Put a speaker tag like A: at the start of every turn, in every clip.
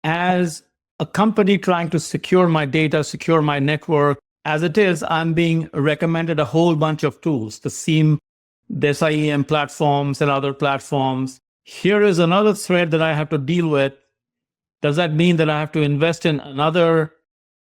A: as a company trying to secure my data, secure my network, as it is, I'm being recommended a whole bunch of tools, the SIEM platforms and other platforms. Here is another threat that I have to deal with. Does that mean that I have to invest in another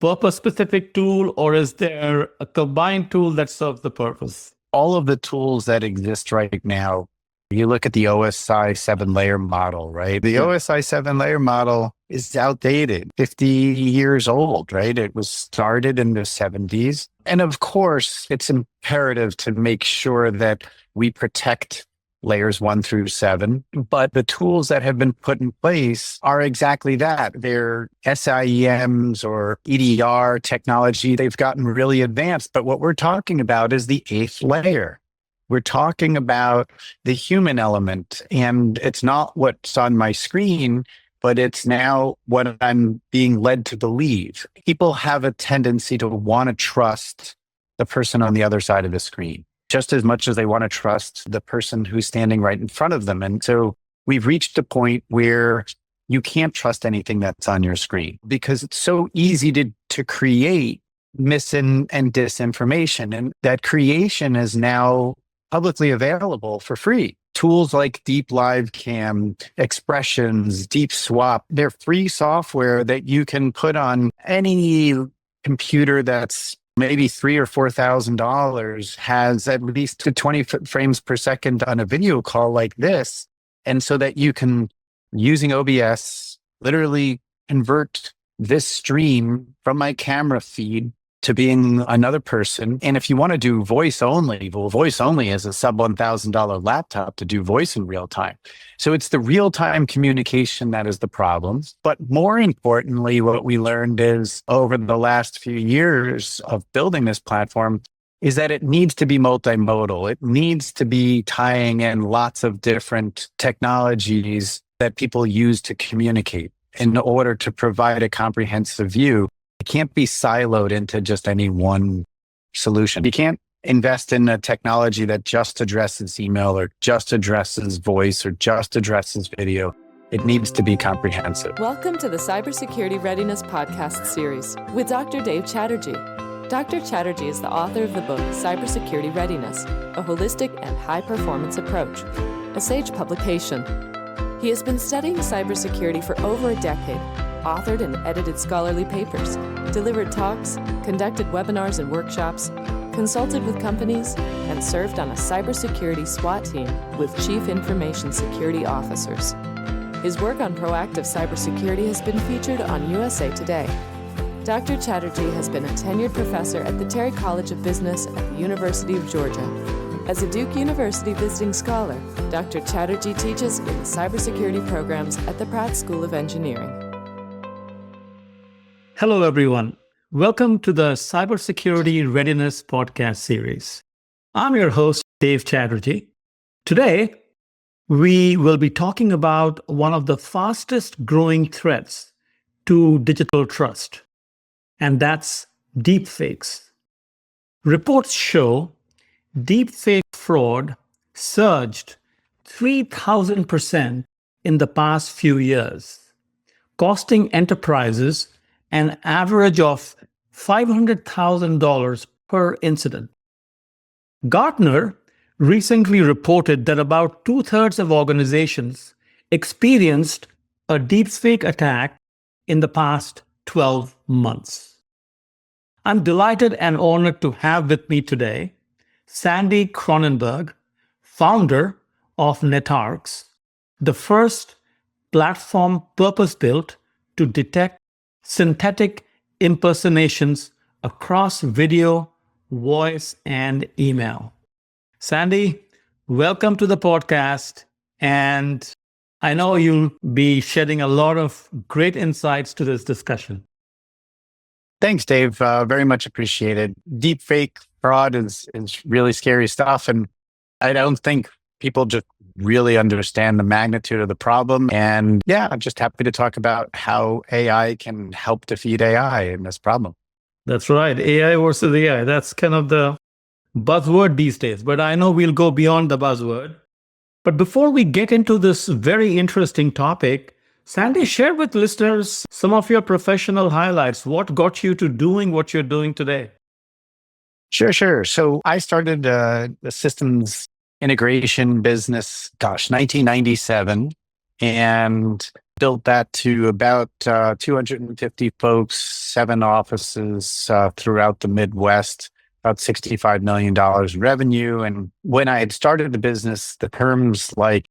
A: purpose-specific tool, or is there a combined tool that serves the purpose?
B: All of the tools that exist right now, you look at the OSI 7-layer model, right? The OSI 7-layer model is outdated, 50 years old, right? It was started in the 70s. And of course, it's imperative to make sure that we protect layers 1 through 7. But the tools that have been put in place are exactly that. They're SIEMs or EDR technology. They've gotten really advanced. But what we're talking about is the 8th layer. We're talking about the human element. And it's not what's on my screen, but it's now what I'm being led to believe. People have a tendency to want to trust the person on the other side of the screen just as much as they want to trust the person who's standing right in front of them. And so we've reached a point where you can't trust anything that's on your screen because it's so easy to create and disinformation. And that creation is now publicly available for free. Tools like Deep Live Cam, Expressions, Deep Swap, they're free software that you can put on any computer that's maybe $3,000 or $4,000, has at least 20 frames per second on a video call like this. And so that you can, using OBS, literally convert this stream from my camera feed to being another person. And if you want to do voice only, well, voice only is a sub $1,000 laptop to do voice in real time. So it's the real time communication that is the problem. But more importantly, what we learned is over the last few years of building this platform is that it needs to be multimodal. It needs to be tying in lots of different technologies that people use to communicate in order to provide a comprehensive view. It can't be siloed into just any one solution. You can't invest in a technology that just addresses email or just addresses voice or just addresses video. It needs to be comprehensive.
C: Welcome to the Cybersecurity Readiness Podcast series with Dr. Dave Chatterjee. Dr. Chatterjee is the author of the book Cybersecurity Readiness, a holistic and high-performance approach, a Sage publication. He has been studying cybersecurity for over a decade, authored and edited scholarly papers, delivered talks, conducted webinars and workshops, consulted with companies, and served on a cybersecurity SWAT team with Chief Information Security Officers. His work on proactive cybersecurity has been featured on USA Today. Dr. Chatterjee has been a tenured professor at the Terry College of Business at the University of Georgia. As a Duke University visiting scholar, Dr. Chatterjee teaches in the cybersecurity programs at the Pratt School of Engineering.
A: Hello, everyone. Welcome to the Cybersecurity Readiness Podcast series. I'm your host, Dave Chatterjee. Today, we will be talking about one of the fastest growing threats to digital trust, and that's deepfakes. Reports show deepfake fraud surged 3,000% in the past few years, costing enterprises an average of $500,000 per incident. Gartner recently reported that about 2/3 of organizations experienced a deepfake attack in the past 12 months. I'm delighted and honored to have with me today Sandy Cronenberg, founder of Netarx, the first platform purpose-built to detect synthetic impersonations across video, voice, and email. Sandy, welcome to the podcast. And I know you'll be shedding a lot of great insights to this discussion.
B: Thanks, Dave. Very much appreciated. Deepfake fraud is really scary stuff. And I don't think people just really understand the magnitude of the problem. And yeah, I'm just happy to talk about how AI can help defeat AI in this problem.
A: That's right. AI versus AI. That's kind of the buzzword these days. But I know we'll go beyond the buzzword. But before we get into this very interesting topic, Sandy, share with listeners some of your professional highlights. What got you to doing what you're doing today?
B: Sure. So I started the systems integration business, 1997, and built that to about 250 folks, 7 offices throughout the Midwest, about $65 million revenue. And when I had started the business, the terms like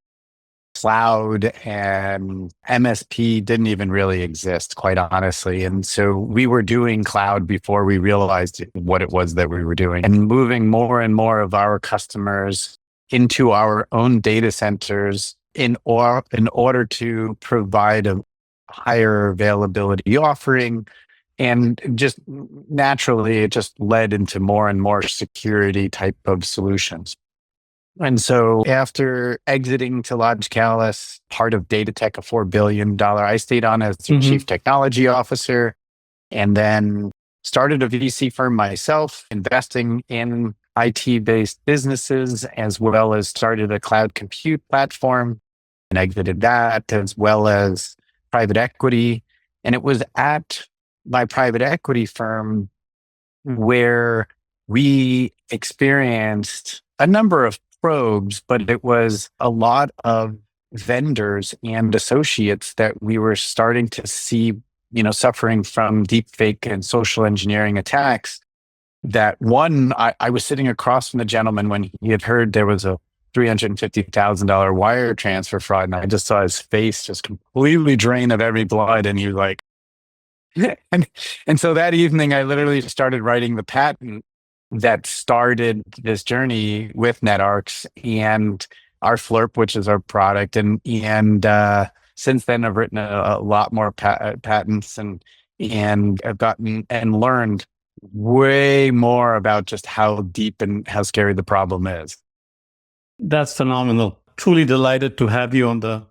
B: cloud and MSP didn't even really exist, quite honestly. And so we were doing cloud before we realized what it was that we were doing, and moving more and more of our customers into our own data centers in order to provide a higher availability offering. And just naturally, it just led into more and more security type of solutions. And so after exiting to Logicalis, part of Datatech, a $4 billion, I stayed on as the chief technology officer, and then started a VC firm myself, investing in IT-based businesses, as well as started a cloud compute platform and exited that, as well as private equity. And it was at my private equity firm where we experienced a number of probes, but it was a lot of vendors and associates that we were starting to see, suffering from deepfake and social engineering attacks. That one, I was sitting across from the gentleman when he had heard there was a $350,000 wire transfer fraud, and I just saw his face just completely drain of every blood, and he was like, and so that evening, I literally started writing the patent that started this journey with NetArcs and our Flurp, which is our product. And since then, I've written a lot more patents and I've gotten and learned way more about just how deep and how scary the problem is.
A: That's phenomenal. Truly delighted to have you on the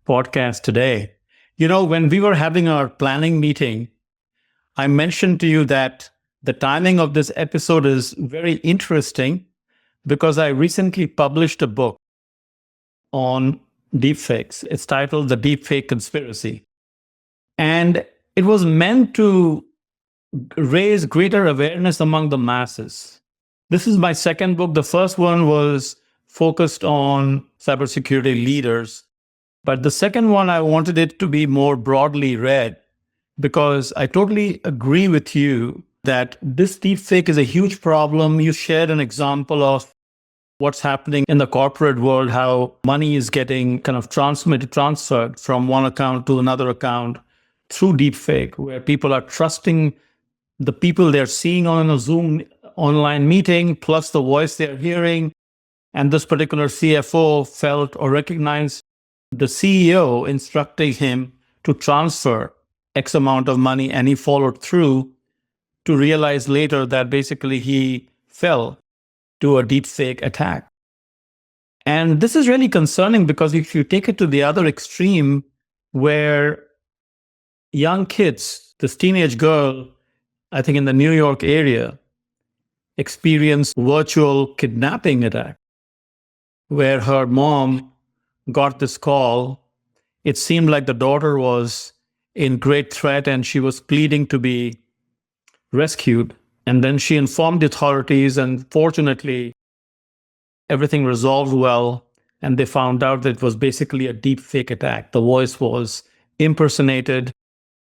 A: podcast today. When we were having our planning meeting, I mentioned to you that the timing of this episode is very interesting because I recently published a book on deepfakes. It's titled The Deepfake Conspiracy. And it was meant to raise greater awareness among the masses. This is my second book. The first one was focused on cybersecurity leaders. But the second one, I wanted it to be more broadly read because I totally agree with you that this deepfake is a huge problem. You shared an example of what's happening in the corporate world, how money is getting kind of transferred from one account to another account through deepfake, where people are trusting the people they're seeing on a Zoom online meeting, plus the voice they're hearing. And this particular CFO felt or recognized the CEO instructing him to transfer X amount of money, and he followed through to realize later that basically he fell to a deepfake attack. And this is really concerning because if you take it to the other extreme, where young kids, this teenage girl, I think in the New York area, experienced virtual kidnapping attack, where her mom got this call. It seemed like the daughter was in great threat and she was pleading to be rescued. And then she informed the authorities, and fortunately, everything resolved well. And they found out that it was basically a deep fake attack. The voice was impersonated.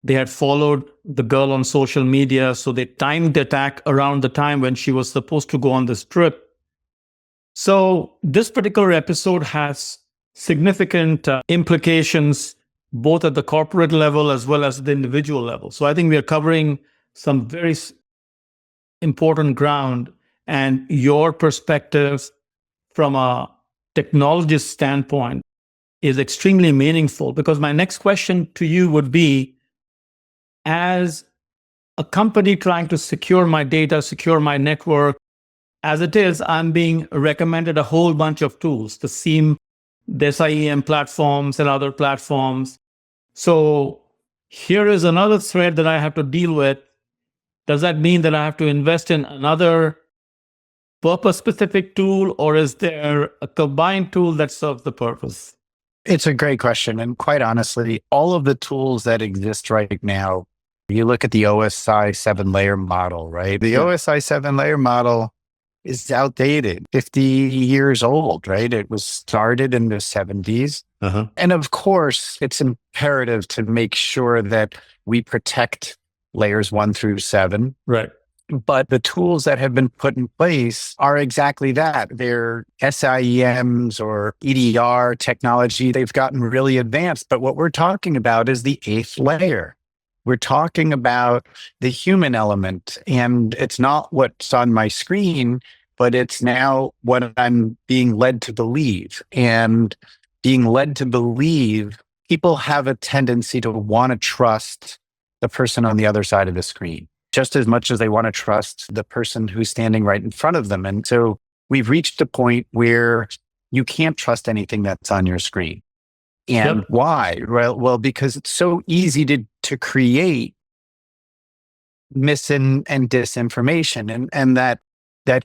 A: They had followed the girl on social media, so they timed the attack around the time when she was supposed to go on this trip. So this particular episode has significant implications, both at the corporate level as well as the individual level. So I think we are covering some very important ground, and your perspective from a technologist standpoint is extremely meaningful, because my next question to you would be, as a company trying to secure my data, secure my network, as it is, I'm being recommended a whole bunch of tools, the SIEM platforms and other platforms. So here is another thread that I have to deal with. Does that mean that I have to invest in another purpose-specific tool, or is there a combined tool that serves the purpose?
B: It's a great question. And quite honestly, all of the tools that exist right now, you look at the OSI 7-layer model, right? The OSI 7-layer model is outdated, 50 years old, right? It was started in the 70s. And of course, it's imperative to make sure that we protect layers 1 through 7.
A: Right.
B: But the tools that have been put in place are exactly that. They're SIEMs or EDR technology. They've gotten really advanced. But what we're talking about is the 8th layer. We're talking about the human element. And it's not what's on my screen, but it's now what I'm being led to believe. And being led to believe, people have a tendency to want to trust the person on the other side of the screen just as much as they want to trust the person who's standing right in front of them. And so we've reached a point where you can't trust anything that's on your screen. And why? Well, because it's so easy to create and disinformation. And that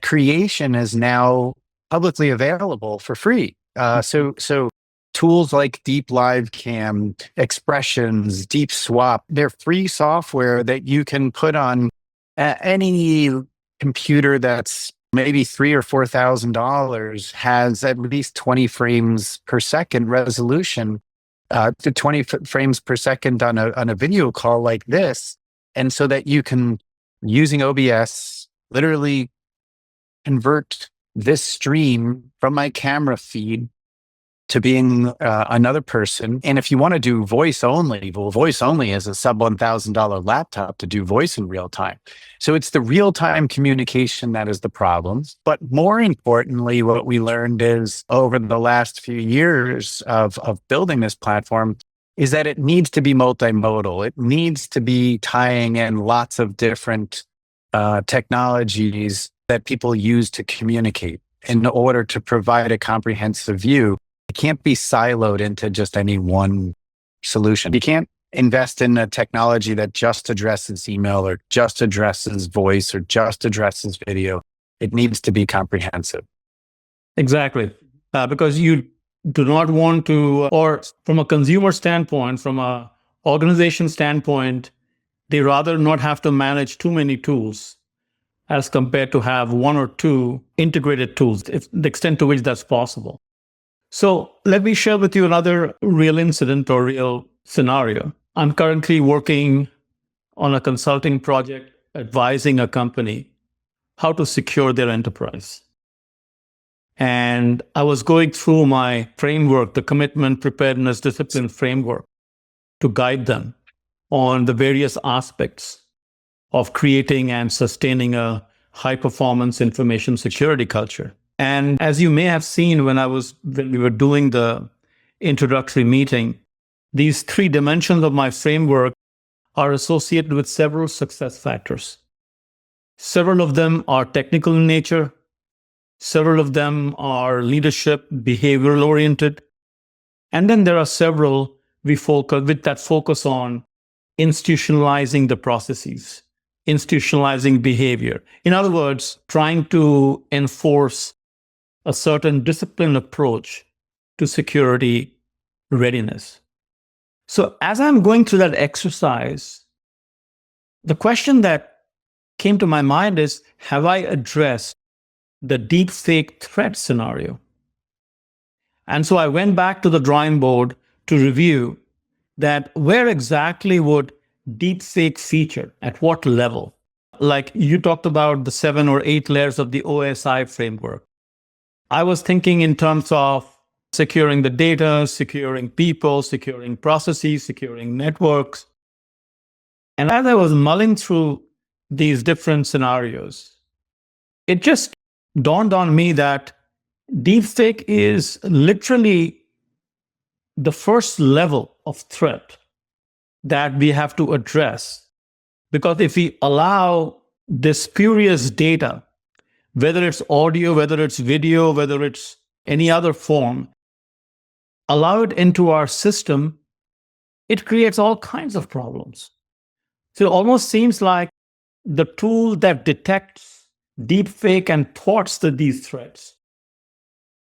B: creation is now publicly available for free. So tools like Deep Live Cam, Expressions, Deep Swap, they're free software that you can put on any computer that's maybe $3,000 or $4,000, has at least 20 frames per second resolution, to 20 frames per second on a video call like this. And so that you can, using OBS, literally convert this stream from my camera feed to being another person. And if you want to do voice only, well, voice only is a sub $1,000 laptop to do voice in real time. So it's the real time communication that is the problem. But more importantly, what we learned is over the last few years of building this platform is that it needs to be multimodal. It needs to be tying in lots of different technologies that people use to communicate in order to provide a comprehensive view. It can't be siloed into just any one solution. You can't invest in a technology that just addresses email or just addresses voice or just addresses video. It needs to be comprehensive.
A: Exactly. Because you do not want to, or from a consumer standpoint, from an organization standpoint, they rather not have to manage too many tools as compared to have one or two integrated tools, if the extent to which that's possible. So let me share with you another real incident or real scenario. I'm currently working on a consulting project advising a company how to secure their enterprise. And I was going through my framework, the commitment, preparedness, discipline framework, to guide them on the various aspects of creating and sustaining a high-performance information security culture. And as you may have seen when we were doing the introductory meeting, these 3 dimensions of my framework are associated with several success factors. Several of them are technical in nature. Several of them are leadership, behavioral oriented. And then there are several that focus on institutionalizing the processes, institutionalizing behavior. In other words, trying to enforce a certain disciplined approach to security readiness. So as I'm going through that exercise, the question that came to my mind is, have I addressed the deepfake threat scenario? And so I went back to the drawing board to review that where exactly would deepfake feature, at what level? Like you talked about the 7 or 8 layers of the OSI framework. I was thinking in terms of securing the data, securing people, securing processes, securing networks. And as I was mulling through these different scenarios, it just dawned on me that deepfake is literally the first level of threat that we have to address. Because if we allow this spurious data, whether it's audio, whether it's video, whether it's any other form, allow it into our system, it creates all kinds of problems. So it almost seems like the tool that detects deepfake and thwarts these threats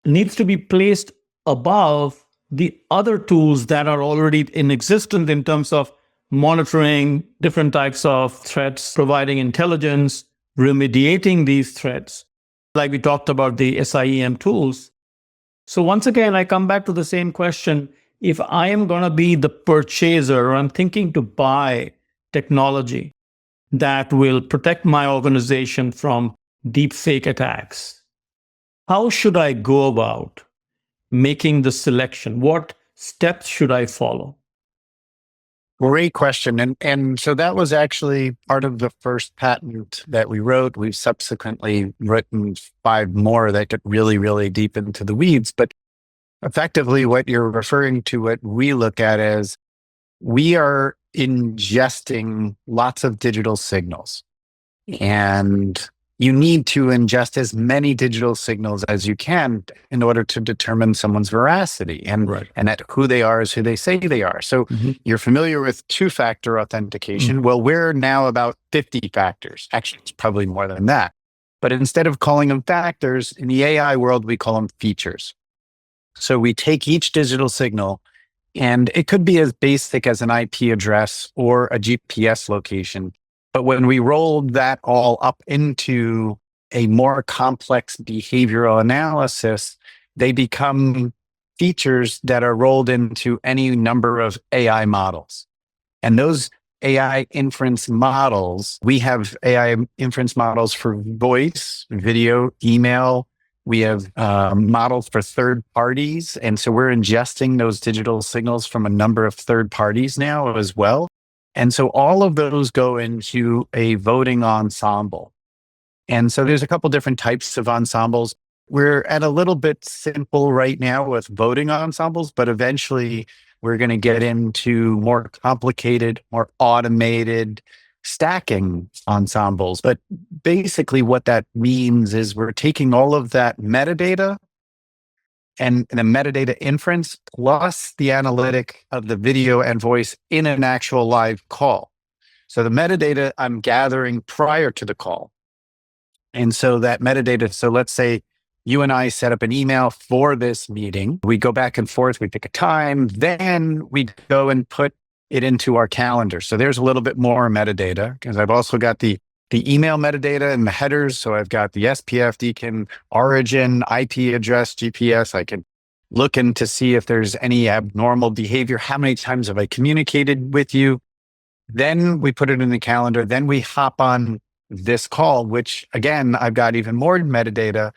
A: needs to be placed above the other tools that are already in existence in terms of monitoring different types of threats, providing intelligence, remediating these threats, like we talked about the SIEM tools. So once again, I come back to the same question. If I am going to be the purchaser, or I'm thinking to buy technology that will protect my organization from deepfake attacks, how should I go about making the selection? What steps should I follow?
B: Great question. And so that was actually part of the first patent that we wrote. We've subsequently written 5 more that get really, really deep into the weeds. But effectively, what you're referring to, what we look at as we are ingesting lots of digital signals. And you need to ingest as many digital signals as you can in order to determine someone's veracity and that who they are is who they say they are. So you're familiar with 2-factor authentication. Well, we're now about 50 factors. Actually, it's probably more than that. But instead of calling them factors, in the AI world, we call them features. So we take each digital signal, and it could be as basic as an IP address or a GPS location. But when we rolled that all up into a more complex behavioral analysis, they become features that are rolled into any number of AI models. And those AI inference models, we have AI inference models for voice, video, email. We have models for third parties. And so we're ingesting those digital signals from a number of third parties now as well. And so all of those go into a voting ensemble. And so there's a couple different types of ensembles. We're at a little bit simple right now with voting ensembles, but eventually we're going to get into more complicated, more automated stacking ensembles. But basically what that means is we're taking all of that metadata and the metadata inference plus the analytic of the video and voice in an actual live call. So the metadata I'm gathering prior to the call. And so that metadata, so let's say you and I set up an email for this meeting. We go back and forth, we pick a time, then we go and put it into our calendar. So there's a little bit more metadata because I've also got the email metadata and the headers. So I've got the SPF, DKIM, origin, IP address, GPS. I can look in to see if there's any abnormal behavior. How many times have I communicated with you? Then we put it in the calendar. Then we hop on this call, which again, I've got even more metadata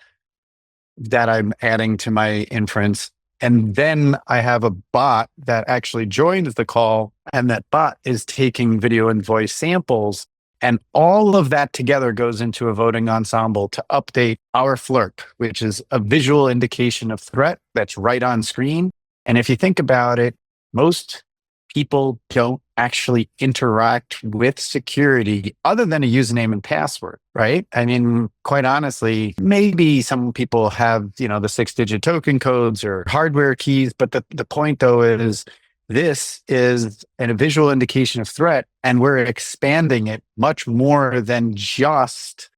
B: that I'm adding to my inference. And then I have a bot that actually joins the call, and that bot is taking video and voice samples. And all of that together goes into a voting ensemble to update our FLIRP, which is a visual indication of threat that's right on screen. And if you think about it, most people don't actually interact with security other than a username and password, right? I mean, quite honestly, maybe some people have, the 6-digit token codes or hardware keys. But the point though is this is a visual indication of threat, and we're expanding it much more than just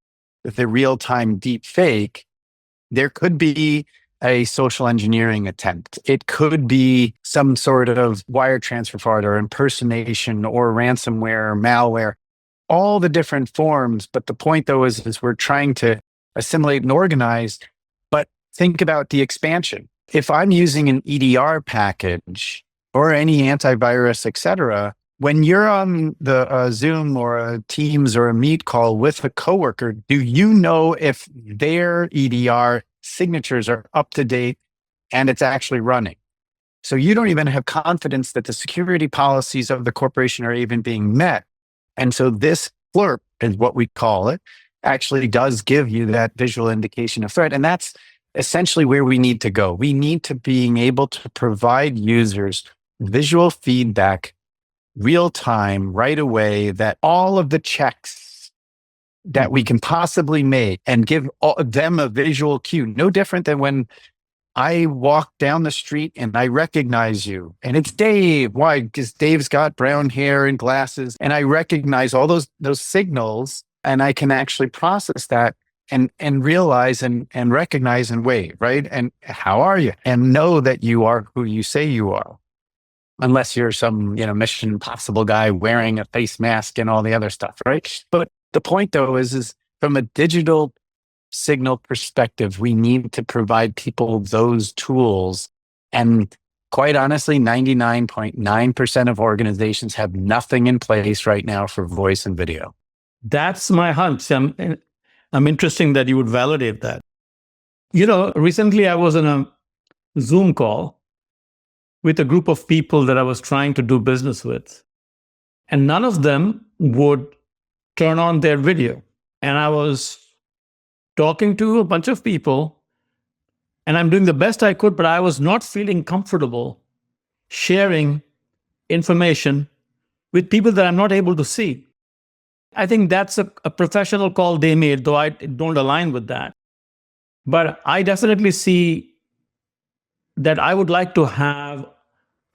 B: the real-time deep fake. There could be a social engineering attempt. It could be some sort of wire transfer fraud or impersonation or ransomware, malware, all the different forms. But the point though is we're trying to assimilate and organize, but think about the expansion. If I'm using an EDR package or any antivirus, et cetera, when you're on the Zoom or a Teams or a Meet call with a coworker, do you know if their EDR signatures are up to date and it's actually running? So you don't even have confidence that the security policies of the corporation are even being met. And so this FLIRP is what we call it, actually does give you that visual indication of threat. And that's essentially where we need to go. We need to being able to provide users visual feedback real time, right away, that all of the checks that we can possibly make and give them a visual cue. No different than when I walk down the street and I recognize you and it's Dave. Why? Because Dave's got brown hair and glasses, and I recognize all those signals, and I can actually process that and realize and recognize and wait, right? And how are you? And know that you are who you say you are. Unless you're some, Mission Impossible guy wearing a face mask and all the other stuff, right? But the point though is from a digital signal perspective, we need to provide people those tools. And quite honestly, 99.9% of organizations have nothing in place right now for voice and video.
A: That's my hunch. I'm interested that you would validate that. Recently I was in a Zoom call with a group of people that I was trying to do business with, and none of them would turn on their video. And I was talking to a bunch of people, and I'm doing the best I could, but I was not feeling comfortable sharing information with people that I'm not able to see. I think that's a professional call they made, though I don't align with that. But I definitely see that I would like to have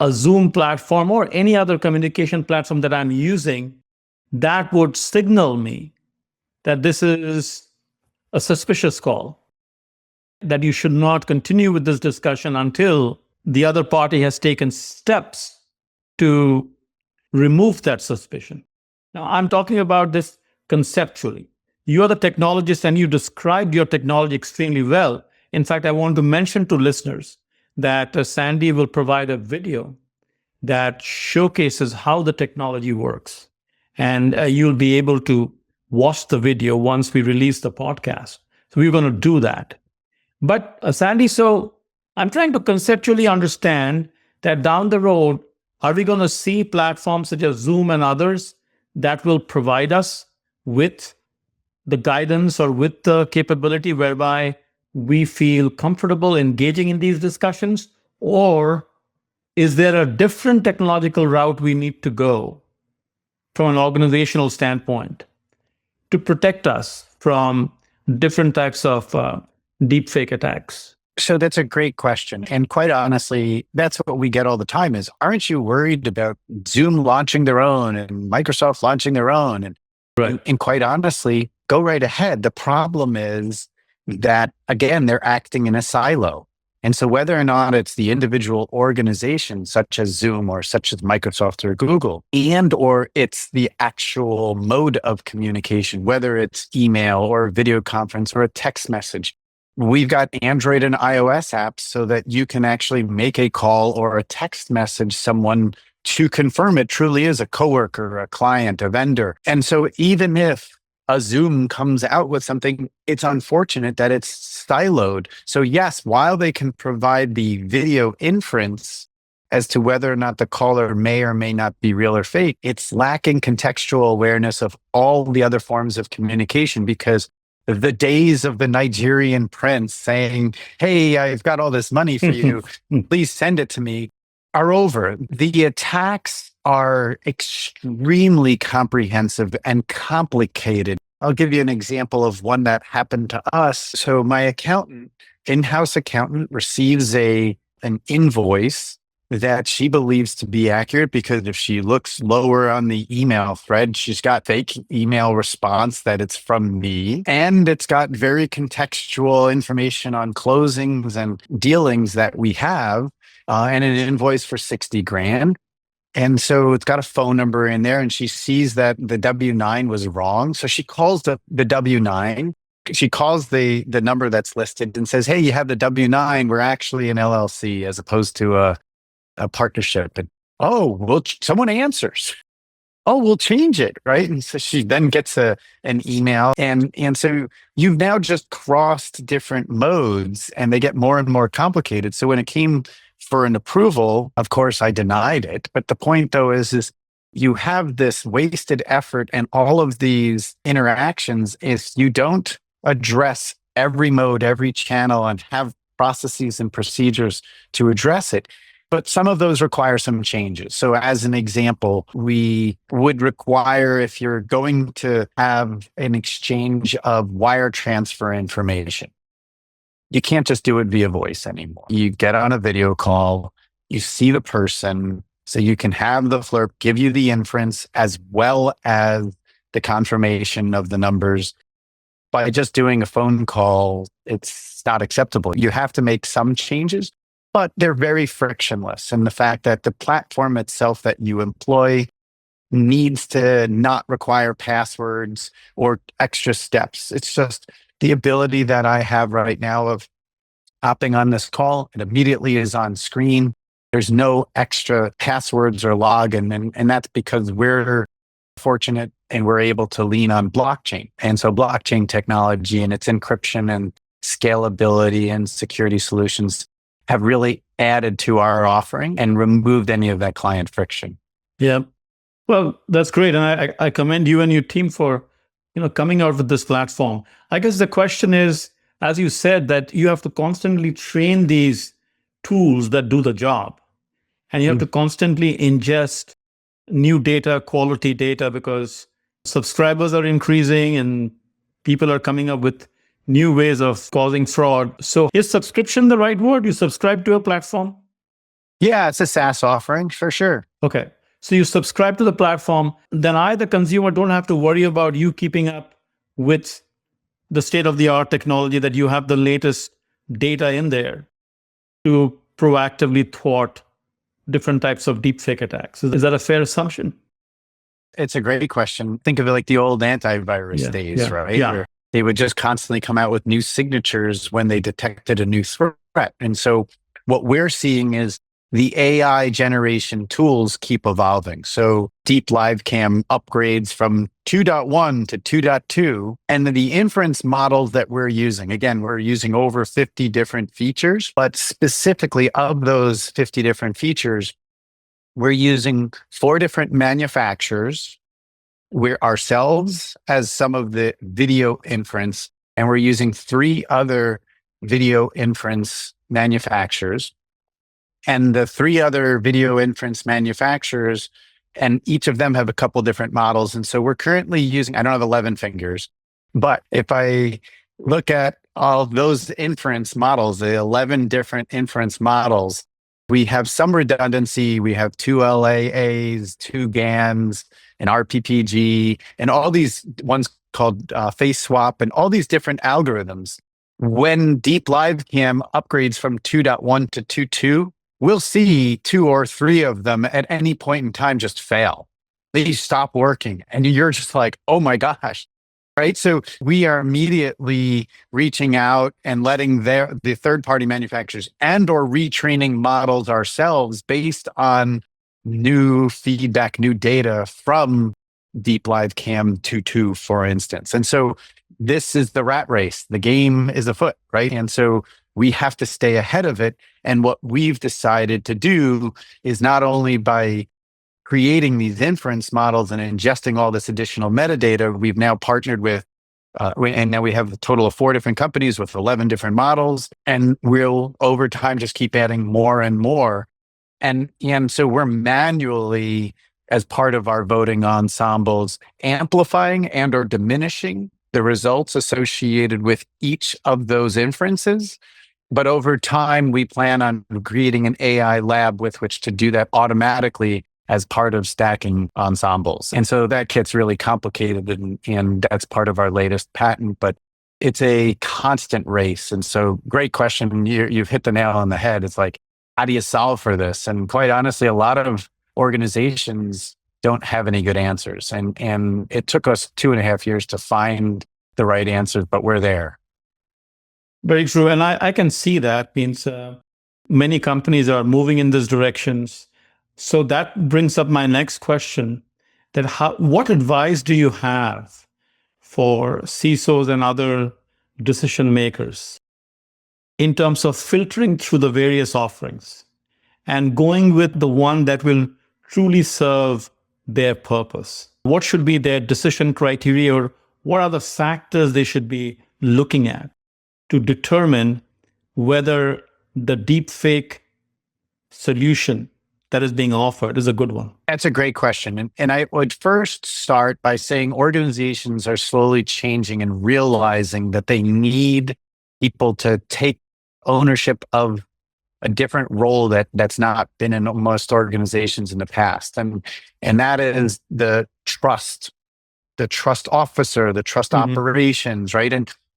A: a Zoom platform or any other communication platform that I'm using that would signal me that this is a suspicious call, that you should not continue with this discussion until the other party has taken steps to remove that suspicion. Now, I'm talking about this conceptually. You are the technologist and you described your technology extremely well. In fact, I want to mention to listeners that Sandy will provide a video that showcases how the technology works. And you'll be able to watch the video once we release the podcast. So we're going to do that. But Sandy, so I'm trying to conceptually understand that down the road, are we going to see platforms such as Zoom and others that will provide us with the guidance or with the capability whereby we feel comfortable engaging in these discussions? Or is there a different technological route we need to go from an organizational standpoint to protect us from different types of deepfake attacks?
B: So that's a great question. And quite honestly, that's what we get all the time is, aren't you worried about Zoom launching their own and Microsoft launching their own? And quite honestly, go right ahead. The problem is that, again, they're acting in a silo. And so whether or not it's the individual organization, such as Zoom or such as Microsoft or Google, and or it's the actual mode of communication, whether it's email or video conference or a text message, we've got Android and iOS apps so that you can actually make a call or a text message someone to confirm it truly is a coworker, a client, a vendor. And so even if a Zoom comes out with something, it's unfortunate that it's siloed. So yes, while they can provide the video inference as to whether or not the caller may or may not be real or fake, it's lacking contextual awareness of all the other forms of communication, because the days of the Nigerian prince saying, "Hey, I've got all this money for you, please send it to me," are over. The attacks are extremely comprehensive and complicated. I'll give you an example of one that happened to us. So my accountant, in-house accountant, receives an invoice that she believes to be accurate, because if she looks lower on the email thread, she's got fake email response that it's from me. And it's got very contextual information on closings and dealings that we have, and an invoice for 60 grand. And so it's got a phone number in there, and she sees that the W-9 was wrong. So she calls the W-9. She calls the number that's listed and says, "Hey, you have the W-9. We're actually an LLC as opposed to a partnership." And, someone answers. "Oh, we'll change it," right? And so she then gets an email. And so you've now just crossed different modes, and they get more and more complicated. So when it came for an approval, of course, I denied it. But the point, though, is you have this wasted effort and all of these interactions if you don't address every mode, every channel, and have processes and procedures to address it. But some of those require some changes. So as an example, we would require, if you're going to have an exchange of wire transfer information, you can't just do it via voice anymore. You get on a video call, you see the person, so you can have the FLIRP give you the inference as well as the confirmation of the numbers. by just doing a phone call, it's not acceptable. You have to make some changes, but they're very frictionless. And the fact that the platform itself that you employ needs to not require passwords or extra steps. It's just the ability that I have right now of hopping on this call, it immediately is on screen. There's no extra passwords or login. And that's because we're fortunate and we're able to lean on blockchain. And so blockchain technology and its encryption and scalability and security solutions have really added to our offering and removed any of that client friction.
A: Yeah. Well, that's great. And I commend you and your team for, coming out with this platform. I guess the question is, as you said, that you have to constantly train these tools that do the job. And you have to constantly ingest new data, quality data, because subscribers are increasing and people are coming up with new ways of causing fraud. So is subscription the right word? You subscribe to a platform?
B: Yeah, it's a SaaS offering for sure.
A: Okay. So you subscribe to the platform, then I, the consumer, don't have to worry about you keeping up with the state-of-the-art technology, that you have the latest data in there to proactively thwart different types of deepfake attacks. Is that a fair assumption?
B: It's a great question. Think of it like the old antivirus days, right?
A: Yeah.
B: Where they would just constantly come out with new signatures when they detected a new threat. And so what we're seeing is the AI generation tools keep evolving. So deep live cam upgrades from 2.1 to 2.2. And then the inference models that we're using, again, we're using over 50 different features, but specifically of those 50 different features, we're using 4 different manufacturers. We're ourselves as some of the video inference, and we're using 3 other video inference manufacturers. And the 3 other video inference manufacturers, and each of them have a couple different models. And so we're currently using, I don't have 11 fingers, but if I look at all those inference models, the 11 different inference models, we have some redundancy. We have 2 LAAs, 2 GANs, an RPPG, and all these ones called face swap, and all these different algorithms. When Deep Live Cam upgrades from 2.1 to 2.2, we'll see 2 or 3 of them at any point in time just fail. They stop working. And you're just like, oh my gosh. Right. So we are immediately reaching out and letting the third-party manufacturers and or retraining models ourselves based on new feedback, new data from Deep Live Cam 2.2, for instance. And so this is the rat race. The game is afoot, right? And so we have to stay ahead of it. And what we've decided to do is not only by creating these inference models and ingesting all this additional metadata, we've now partnered with, and now we have a total of 4 different companies with 11 different models, and we'll over time just keep adding more and more. And so we're manually, as part of our voting ensembles, amplifying and or diminishing the results associated with each of those inferences. But over time, we plan on creating an AI lab with which to do that automatically as part of stacking ensembles. And so that gets really complicated, and that's part of our latest patent, but it's a constant race. And so great question. You've hit the nail on the head. It's like, how do you solve for this? And quite honestly, a lot of organizations don't have any good answers. And it took us 2.5 years to find the right answers, but we're there.
A: Very true. And I can see that means many companies are moving in these directions. So that brings up my next question, that what advice do you have for CISOs and other decision makers in terms of filtering through the various offerings and going with the one that will truly serve their purpose? What should be their decision criteria, or what are the factors they should be looking at to determine whether the deepfake solution that is being offered is a good one?
B: That's a great question. And I would first start by saying organizations are slowly changing and realizing that they need people to take ownership of a different role that's not been in most organizations in the past. And that is the trust the trust officer, the trust operations, right?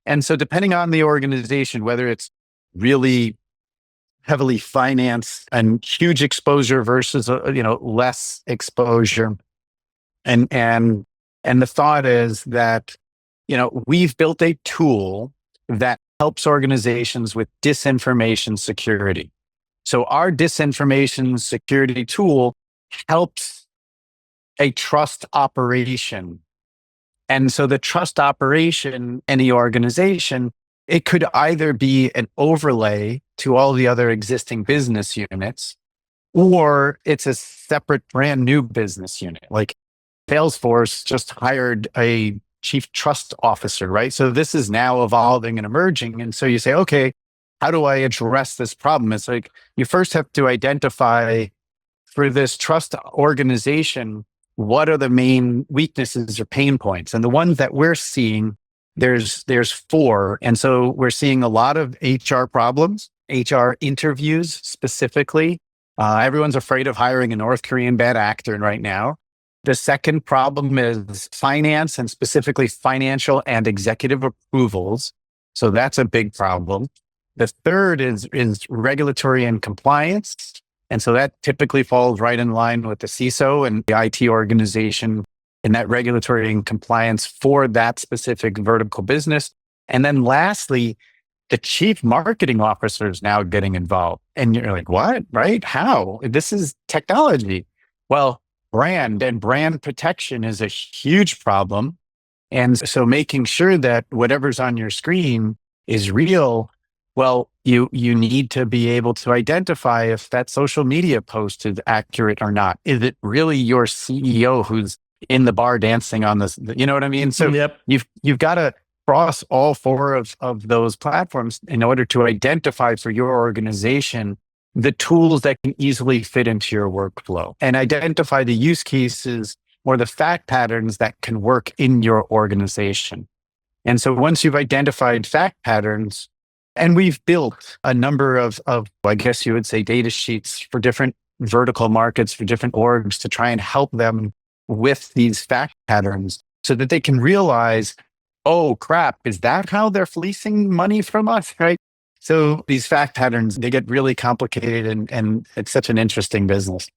B: And so depending on the organization, whether it's really heavily financed and huge exposure versus less exposure, and the thought is that we've built a tool that helps organizations with disinformation security. So our disinformation security tool helps a trust operation. And so the trust operation in the organization, it could either be an overlay to all the other existing business units, or it's a separate brand new business unit. Like Salesforce just hired a chief trust officer, right? So this is now evolving and emerging. And so you say, okay, how do I address this problem? It's like you first have to identify for this trust organization, what are the main weaknesses or pain points? And the ones that we're seeing, there's 4. And so we're seeing a lot of HR problems, HR interviews specifically. Everyone's afraid of hiring a North Korean bad actor right now. The second problem is finance, and specifically financial and executive approvals. So that's a big problem. The third is regulatory and compliance. And so that typically falls right in line with the CISO and the IT organization in that regulatory and compliance for that specific vertical business. And then lastly, the chief marketing officer is now getting involved. And you're like, what, right? How? This is technology. Well, brand and brand protection is a huge problem. And so making sure that whatever's on your screen is real, well, you need to be able to identify if that social media post is accurate or not. Is it really your CEO who's in the bar dancing on this? You know what I mean? So you've got to cross all 4 of those platforms in order to identify for your organization the tools that can easily fit into your workflow and identify the use cases or the fact patterns that can work in your organization. And so once you've identified fact patterns, and we've built a number of, I guess you would say, data sheets for different vertical markets, for different orgs to try and help them with these fact patterns so that they can realize, oh crap, is that how they're fleecing money from us, right? So these fact patterns, they get really complicated and it's such an interesting business.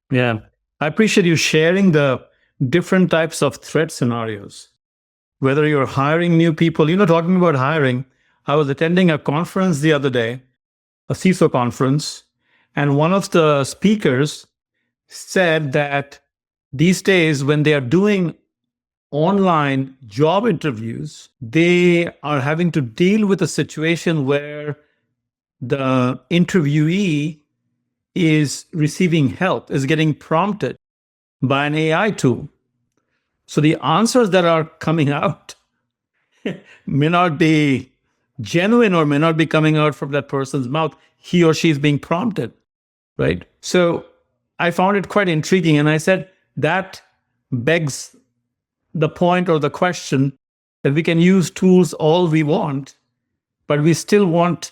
A: Yeah. I appreciate you sharing the different types of threat scenarios. Whether you're hiring new people, talking about hiring, I was attending a conference the other day, a CISO conference, and one of the speakers said that these days when they are doing online job interviews, they are having to deal with a situation where the interviewee is receiving help, is getting prompted by an AI tool. So the answers that are coming out may not be genuine or may not be coming out from that person's mouth. He or she is being prompted, right? So I found it quite intriguing. And I said, that begs the point or the question that we can use tools all we want, but we still want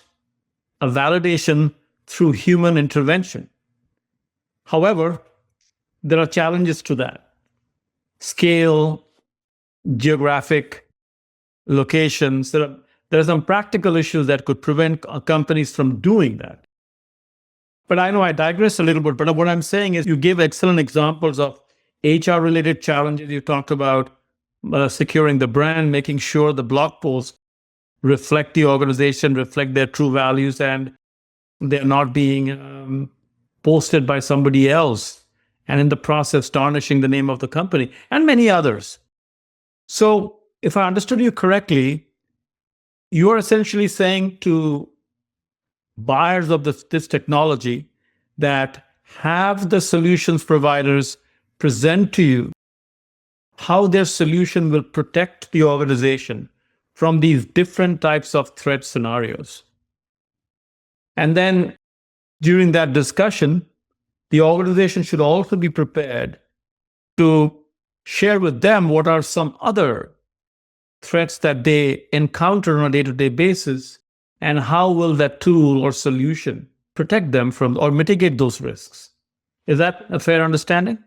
A: a validation through human intervention. However, there are challenges to that. Scale, geographic locations. There are some practical issues that could prevent companies from doing that. But I know I digress a little bit, but what I'm saying is you give excellent examples of HR-related challenges. You talked about securing the brand, making sure the blog posts reflect the organization, reflect their true values, and they're not being posted by somebody else, and in the process tarnishing the name of the company, and many others. So if I understood you correctly, you are essentially saying to buyers of this technology that have the solutions providers present to you how their solution will protect the organization from these different types of threat scenarios. And then during that discussion, the organization should also be prepared to share with them what are some other threats that they encounter on a day-to-day basis, and how will that tool or solution protect them from or mitigate those risks. Is that a fair understanding?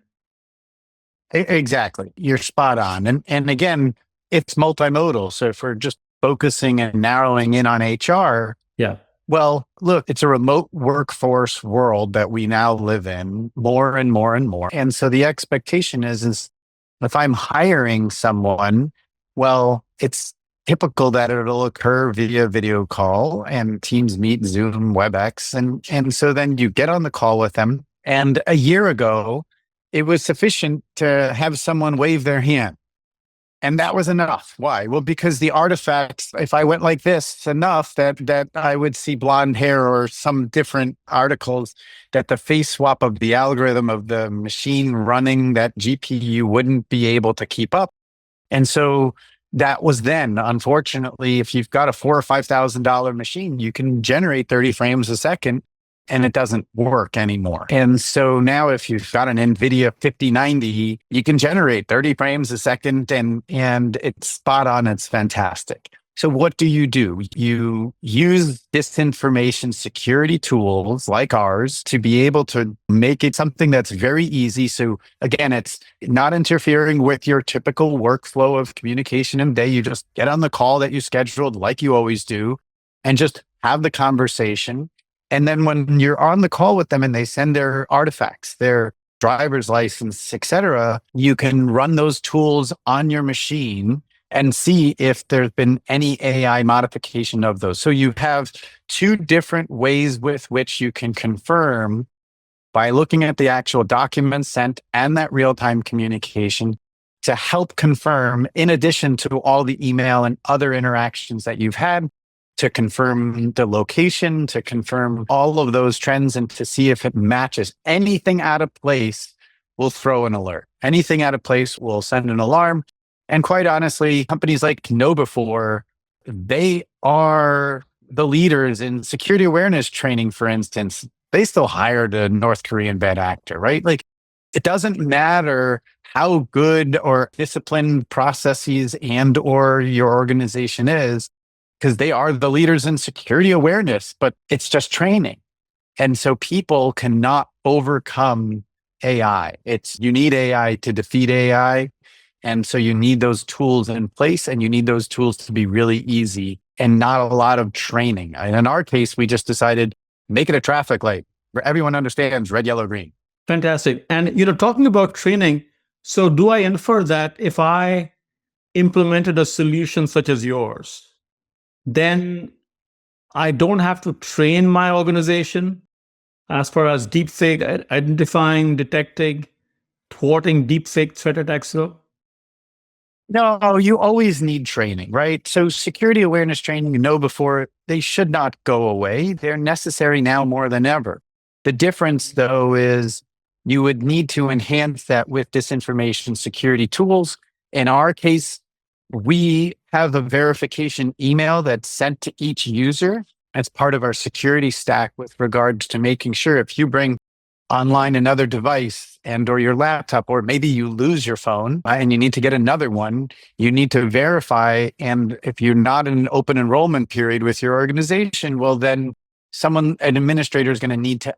B: Exactly. You're spot on. And again, it's multimodal. So if we're just focusing and narrowing in on HR,
A: Yeah.
B: well, look, it's a remote workforce world that we now live in more and more and more. And so the expectation is if I'm hiring someone, well, it's typical that it'll occur via video call and Teams Meet, Zoom, WebEx. And so then you get on the call with them. And a year ago, it was sufficient to have someone wave their hand. And that was enough. Why? Well, because the artifacts, if I went like this, it's enough that I would see blonde hair or some different articles that the face swap of the algorithm of the machine running that GPU wouldn't be able to keep up. And so that was then. Unfortunately, if you've got a $4,000 or $5,000 machine, you can generate 30 frames a second and it doesn't work anymore. And so now if you've got an NVIDIA 5090, you can generate 30 frames a second and it's spot on. It's fantastic. So what do? You use disinformation security tools like ours to be able to make it something that's very easy. So again, it's not interfering with your typical workflow of communication and day. You just get on the call that you scheduled like you always do and just have the conversation. And then when you're on the call with them and they send their artifacts, their driver's license, et cetera, you can run those tools on your machine and see if there's been any AI modification of those. So you have two different ways with which you can confirm by looking at the actual documents sent and that real-time communication to help confirm, in addition to all the email and other interactions that you've had, to confirm the location, to confirm all of those trends and to see if it matches. Anything out of place will throw an alert. Anything out of place will send an alarm. And quite honestly, companies like KnowBe4, they are the leaders in security awareness training, for instance. They still hired a North Korean bad actor, right? Like, it doesn't matter how good or disciplined processes and or your organization is, because they are the leaders in security awareness, but it's just training. And so people cannot overcome AI. You need AI to defeat AI. And so you need those tools in place and you need those tools to be really easy and not a lot of training. And in our case, we just decided, make it a traffic light where everyone understands red, yellow, green.
A: Fantastic. And, talking about training, so do I infer that if I implemented a solution such as yours, then I don't have to train my organization as far as deepfake identifying, detecting, thwarting deepfake threat attacks go?
B: No, you always need training, right? So security awareness training, KnowBe4, they should not go away. They're necessary now more than ever. The difference, though, is you would need to enhance that with disinformation security tools. In our case, we have a verification email that's sent to each user as part of our security stack with regards to making sure if you bring online another device and or your laptop, or maybe you lose your phone and you need to get another one, you need to verify. And if you're not in an open enrollment period with your organization, well, then an administrator is going to need to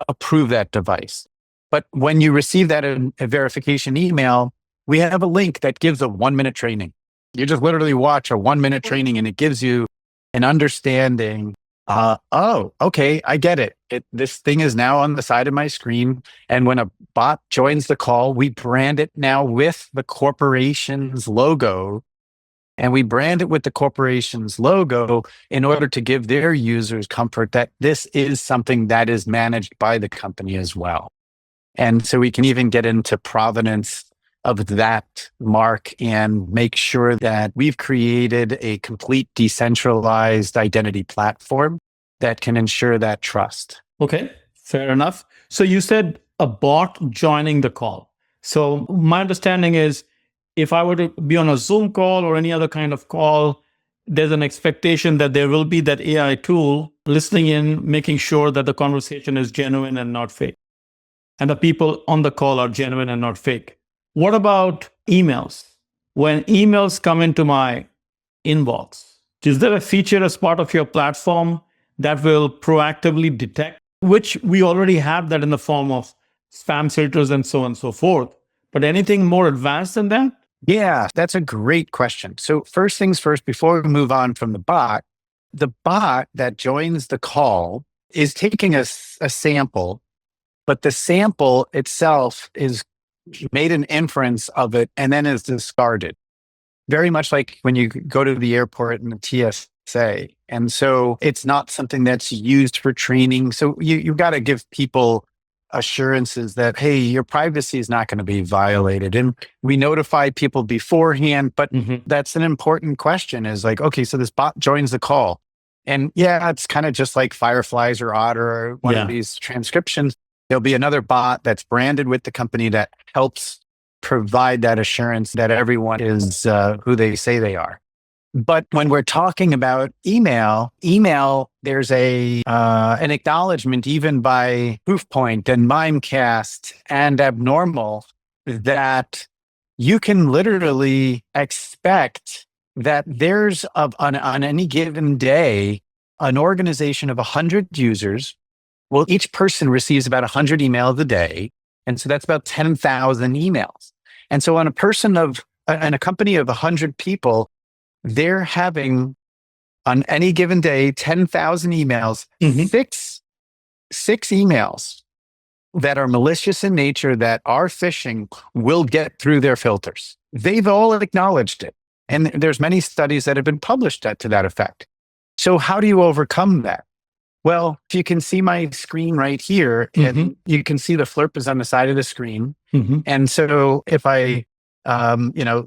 B: approve that device. But when you receive that a verification email, we have a link that gives a 1-minute training. You just literally watch a 1-minute training and it gives you an understanding. Oh, okay, I get it. This thing is now on the side of my screen. And when a bot joins the call, we brand it now with the corporation's logo. And we brand it with the corporation's logo in order to give their users comfort that this is something that is managed by the company as well. And so we can even get into provenance of that mark and make sure that we've created a complete decentralized identity platform that can ensure that trust.
A: Okay, fair enough. So you said a bot joining the call. So my understanding is if I were to be on a Zoom call or any other kind of call, there's an expectation that there will be that AI tool listening in, making sure that the conversation is genuine and not fake. And the people on the call are genuine and not fake. What about emails? When emails come into my inbox, is there a feature as part of your platform that will proactively detect, which we already have that in the form of spam filters and so on and so forth. But anything more advanced than that?
B: Yeah, that's a great question. So first things first, before we move on from the bot that joins the call is taking a sample, but the sample itself is made an inference of it and then is discarded. Very much like when you go to the airport and the TSA. And so it's not something that's used for training. So you've got to give people assurances that, hey, your privacy is not going to be violated. And we notify people beforehand, but that's an important question is like, okay, so this bot joins the call. And yeah, it's kind of just like Fireflies or Otter or one of these transcriptions. There'll be another bot that's branded with the company that helps provide that assurance that everyone is who they say they are. But when we're talking about email, there's an acknowledgement even by Proofpoint and Mimecast and Abnormal that you can literally expect that there's on any given day, an organization of 100 users. Well, each person receives about 100 emails a day. And so that's about 10,000 emails. And so on a company of 100 people, they're having on any given day, 10,000 emails, six emails that are malicious in nature, that are phishing, will get through their filters. They've all acknowledged it. And there's many studies that have been published to that effect. So how do you overcome that? Well, if you can see my screen right here, and you can see the flurp is on the side of the screen. And so if I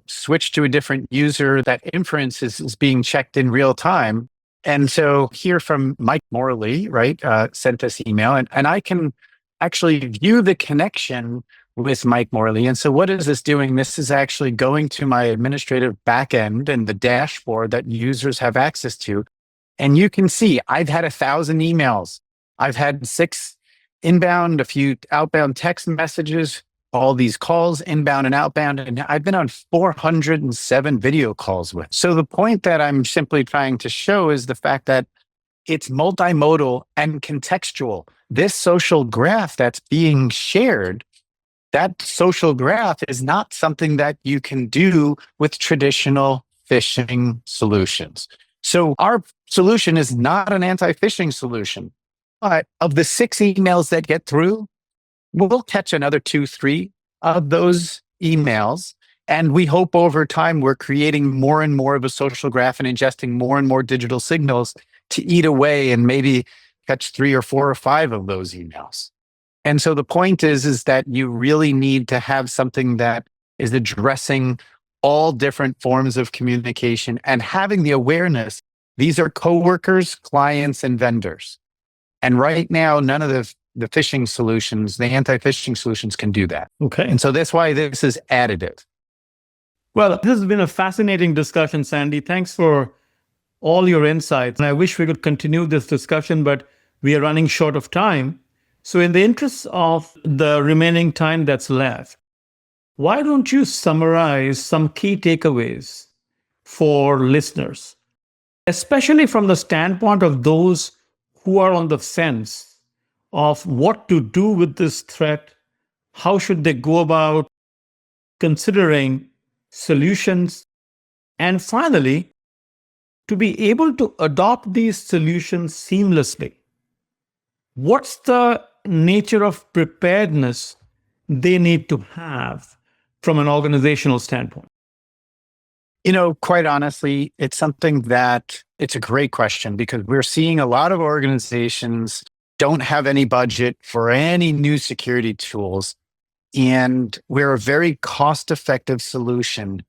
B: switch to a different user, that inference is being checked in real time. And so here from Mike Morley, right, sent this email, and I can actually view the connection with Mike Morley. And so what is this doing? This is actually going to my administrative backend and the dashboard that users have access to. And you can see I've had 1,000 emails. I've had 6 inbound, a few outbound text messages, all these calls, inbound and outbound. And I've been on 407 video calls with. So the point that I'm simply trying to show is the fact that it's multimodal and contextual. This social graph that's being shared, that social graph is not something that you can do with traditional phishing solutions. So our solution is not an anti-phishing solution. But of the 6 emails that get through, we'll catch another 2, 3 of those emails. And we hope over time we're creating more and more of a social graph and ingesting more and more digital signals to eat away and maybe catch 3 or 4 or 5 of those emails. And so the point is that you really need to have something that is addressing all different forms of communication and having the awareness. These are coworkers, clients, and vendors. And right now, none of the phishing solutions, the anti-phishing solutions can do that.
A: Okay.
B: And so that's why this is additive.
A: Well, this has been a fascinating discussion, Sandy. Thanks for all your insights. And I wish we could continue this discussion, but we are running short of time. So in the interest of the remaining time that's left, why don't you summarize some key takeaways for listeners, especially from the standpoint of those who are on the fence of what to do with this threat? How should they go about considering solutions? And finally, to be able to adopt these solutions seamlessly, what's the nature of preparedness they need to have from an organizational standpoint?
B: Quite honestly, it's something that it's a great question because we're seeing a lot of organizations don't have any budget for any new security tools. And we're a very cost-effective solution.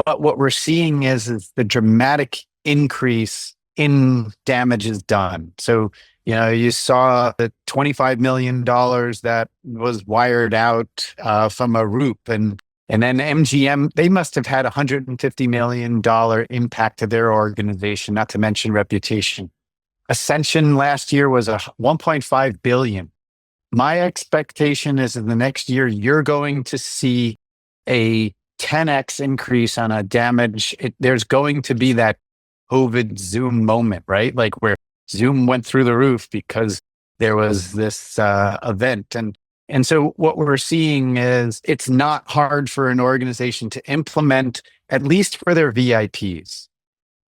B: But what we're seeing is the dramatic increase in damages done. So, you saw the $25 million that was wired out from a ROOP. And then MGM, they must have had $150 million impact to their organization, not to mention reputation. Ascension last year was a $1.5 billion. My expectation is in the next year, you're going to see a 10x increase on a damage. There's going to be that COVID Zoom moment, right? Like where Zoom went through the roof because there was this event. And And so what we're seeing is it's not hard for an organization to implement, at least for their VIPs.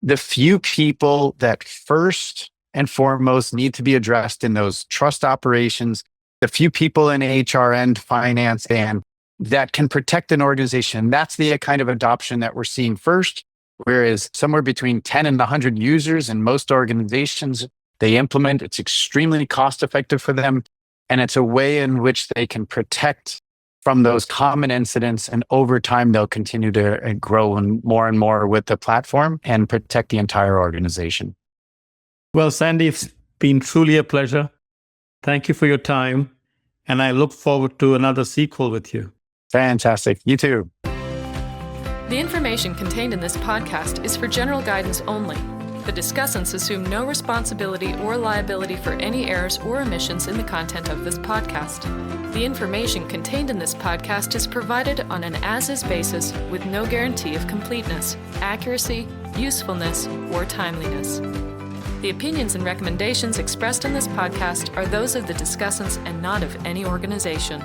B: The few people that first and foremost need to be addressed in those trust operations, the few people in HR and finance and that can protect an organization. That's the kind of adoption that we're seeing first, whereas somewhere between 10 and 100 users in most organizations, they implement. It's extremely cost effective for them. And it's a way in which they can protect from those common incidents. And over time, they'll continue to grow and more with the platform and protect the entire organization.
A: Well, Sandy, it's been truly a pleasure. Thank you for your time. And I look forward to another sequel with you.
B: Fantastic. You too.
C: The information contained in this podcast is for general guidance only. The discussants assume no responsibility or liability for any errors or omissions in the content of this podcast. The information contained in this podcast is provided on an as-is basis with no guarantee of completeness, accuracy, usefulness, or timeliness. The opinions and recommendations expressed in this podcast are those of the discussants and not of any organization.